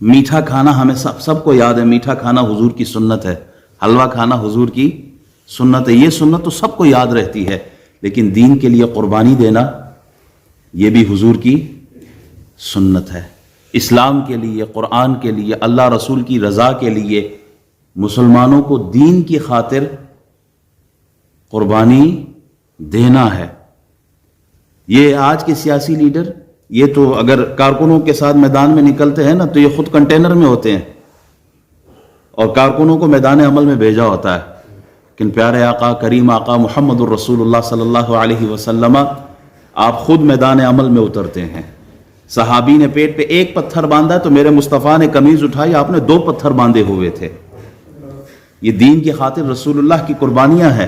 میٹھا کھانا ہمیں سب کو یاد ہے، میٹھا کھانا حضور کی سنت ہے، حلوہ کھانا حضور کی سنت ہے، یہ سنت تو سب کو یاد رہتی ہے، لیکن دین کے لیے قربانی دینا یہ بھی حضور کی سنت ہے۔ اسلام کے لیے، قرآن کے لیے، اللہ رسول کی رضا کے لیے مسلمانوں کو دین کی خاطر قربانی دینا ہے۔ یہ آج کے سیاسی لیڈر، یہ تو اگر کارکنوں کے ساتھ میدان میں نکلتے ہیں نا تو یہ خود کنٹینر میں ہوتے ہیں اور کارکنوں کو میدان عمل میں بھیجا ہوتا ہے، لیکن پیارے آقا، کریم آقا محمد الرسول اللہ صلی اللہ علیہ وسلم آپ خود میدان عمل میں اترتے ہیں۔ صحابی نے پیٹ پہ ایک پتھر باندھا تو میرے مصطفیٰ نے قمیض اٹھائی، آپ نے 2 پتھر باندھے ہوئے تھے۔ یہ دین کی خاطر رسول اللہ کی قربانیاں ہیں۔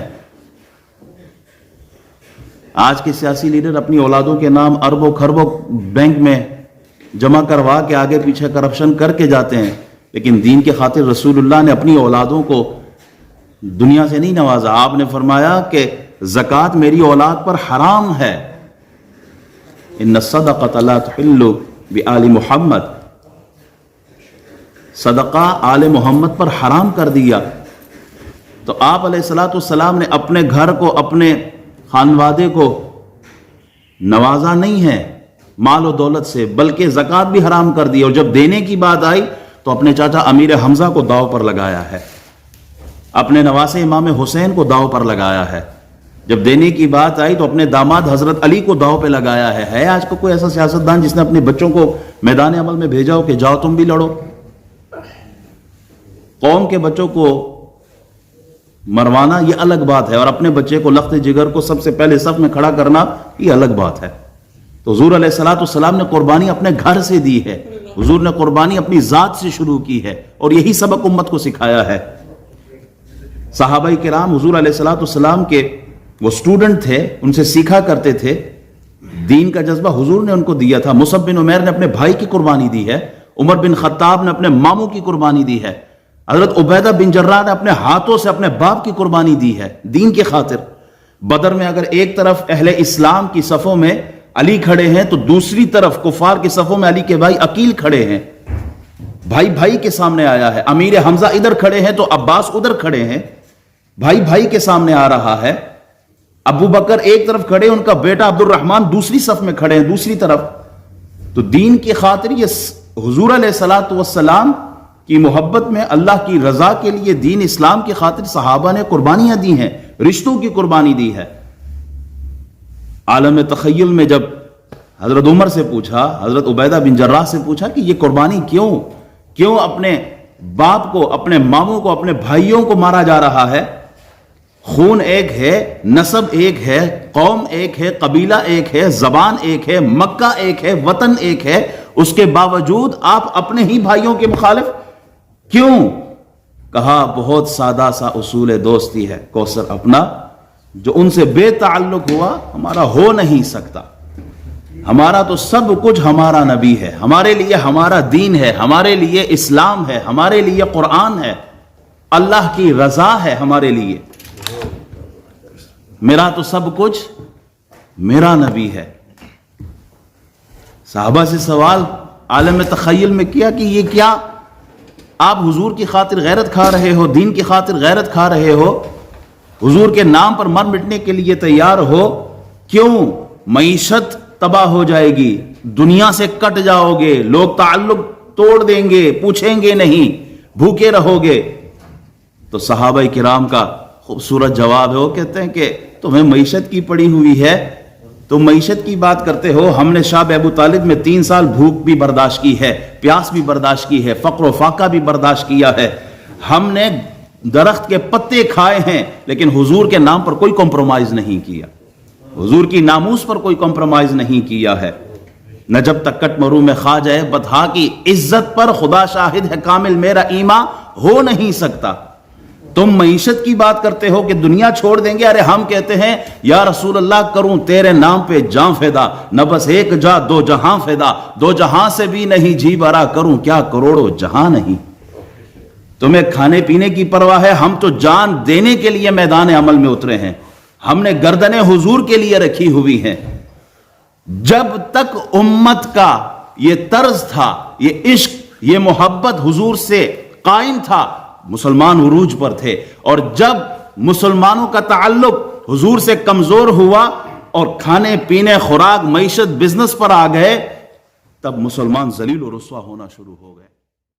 آج کے سیاسی لیڈر اپنی اولادوں کے نام اربوں خربوں بینک میں جمع کروا کے آگے پیچھے کرپشن کر کے جاتے ہیں، لیکن دین کی خاطر رسول اللہ نے اپنی اولادوں کو دنیا سے نہیں نوازا۔ آپ نے فرمایا کہ زکوٰۃ میری اولاد پر حرام ہے، ان الصدقۃ لا تحل بآل محمد، صدقہ آل محمد پر حرام کر دیا۔ تو آپ علیہ الصلوۃ والسلام نے اپنے گھر کو، اپنے خانوادے کو نوازا نہیں ہے مال و دولت سے، بلکہ زکوٰۃ بھی حرام کر دی، اور جب دینے کی بات آئی تو اپنے چاچا امیر حمزہ کو داؤ پر لگایا ہے، اپنے نواسے امام حسین کو داؤ پر لگایا ہے، جب دینے کی بات آئی تو اپنے داماد حضرت علی کو داؤ پہ لگایا ہے۔ آج کو کوئی ایسا سیاستدان جس نے اپنے بچوں کو میدان عمل میں بھیجا ہو کہ جاؤ تم بھی لڑو؟ قوم کے بچوں کو مروانا یہ الگ بات ہے، اور اپنے بچے کو لخت جگر کو سب سے پہلے صف میں کھڑا کرنا یہ الگ بات ہے۔ تو حضور علیہ الصلوۃ والسلام نے قربانی اپنے گھر سے دی ہے، حضور نے قربانی اپنی ذات سے شروع کی ہے، اور یہی سبق امت کو سکھایا ہے۔ صحابہ کرام حضور علیہ الصلوۃ والسلام کے وہ سٹوڈنٹ تھے، ان سے سیکھا کرتے تھے، دین کا جذبہ حضور نے ان کو دیا تھا۔ مصعب بن عمیر نے اپنے بھائی کی قربانی دی ہے، عمر بن خطاب نے اپنے ماموں کی قربانی دی ہے، حضرت عبیدہ بن جراح نے اپنے ہاتھوں سے اپنے باپ کی قربانی دی ہے دین کی خاطر۔ بدر میں اگر ایک طرف اہل اسلام کی صفوں میں علی کھڑے ہیں تو دوسری طرف کفار کی صفوں میں علی کے بھائی عقیل کھڑے ہیں، بھائی بھائی کے سامنے آیا ہے۔ امیر حمزہ ادھر کھڑے ہیں تو عباس ادھر کھڑے ہیں، بھائی بھائی کے سامنے آ رہا ہے۔ ابو بکر ایک طرف کھڑے، ان کا بیٹا عبد الرحمن دوسری صف میں کھڑے ہیں، دوسری طرف۔ تو دین کی خاطر یہ حضور علیہ الصلوۃ والسلام کی محبت میں، اللہ کی رضا کے لیے، دین اسلام کی خاطر صحابہ نے قربانیاں دی ہیں، رشتوں کی قربانی دی ہے۔ عالم تخیل میں جب حضرت عمر سے پوچھا، حضرت عبیدہ بن جراح سے پوچھا کہ یہ قربانی کیوں اپنے باپ کو، اپنے ماموں کو، اپنے بھائیوں کو مارا جا رہا ہے؟ خون ایک ہے، نسب ایک ہے، قوم ایک ہے، قبیلہ ایک ہے، زبان ایک ہے، مکہ ایک ہے، وطن ایک ہے، اس کے باوجود آپ اپنے ہی بھائیوں کے مخالف کیوں؟ کہا بہت سادہ سا اصول دوستی ہے، کوثر اپنا جو ان سے بے تعلق ہوا ہمارا ہو نہیں سکتا۔ ہمارا تو سب کچھ ہمارا نبی ہے، ہمارے لیے ہمارا دین ہے، ہمارے لیے اسلام ہے، ہمارے لیے قرآن ہے، اللہ کی رضا ہے ہمارے لیے۔ میرا تو سب کچھ میرا نبی ہے۔ صحابہ سے سوال عالم تخیل میں کیا کہ یہ کیا آپ حضور کی خاطر غیرت کھا رہے ہو، دین کی خاطر غیرت کھا رہے ہو، حضور کے نام پر مر مٹنے کے لیے تیار ہو؟ کیوں؟ معیشت تباہ ہو جائے گی، دنیا سے کٹ جاؤ گے، لوگ تعلق توڑ دیں گے، پوچھیں گے نہیں، بھوکے رہو گے۔ تو صحابہ کرام کا خوبصورت جواب ہے، وہ کہتے ہیں کہ تمہیں معیشت کی پڑی ہوئی ہے، تم معیشت کی بات کرتے ہو، ہم نے شاب ابو طالب میں 3 سال بھوک بھی برداشت کی ہے، پیاس بھی برداشت کی ہے، فقر و فاقہ بھی برداشت کیا ہے، ہم نے درخت کے پتے کھائے ہیں، لیکن حضور کے نام پر کوئی کمپرومائز نہیں کیا، حضور کی ناموس پر کوئی کمپرومائز نہیں کیا ہے۔ نہ جب تک کٹ مرو میں خواجہ ہے بطحا کی عزت پر خدا شاہد ہے کامل میرا ایمان ہو نہیں سکتا۔ تم معیشت کی بات کرتے ہو کہ دنیا چھوڑ دیں گے، ارے ہم کہتے ہیں یا رسول اللہ کروں تیرے نام پہ جان فدا، نہ بس ایک جا دو جہاں فدا، 2 جہاں سے بھی نہیں جی برا، کروں کیا کروڑوں جہاں نہیں۔ تمہیں کھانے پینے کی پرواہ ہے، ہم تو جان دینے کے لیے میدان عمل میں اترے ہیں، ہم نے گردنیں حضور کے لیے رکھی ہوئی ہیں۔ جب تک امت کا یہ طرز تھا، یہ عشق یہ محبت حضور سے قائم تھا، مسلمان عروج پر تھے، اور جب مسلمانوں کا تعلق حضور سے کمزور ہوا اور کھانے پینے خوراک معیشت بزنس پر آ گئے، تب مسلمان ذلیل و رسوا ہونا شروع ہو گئے۔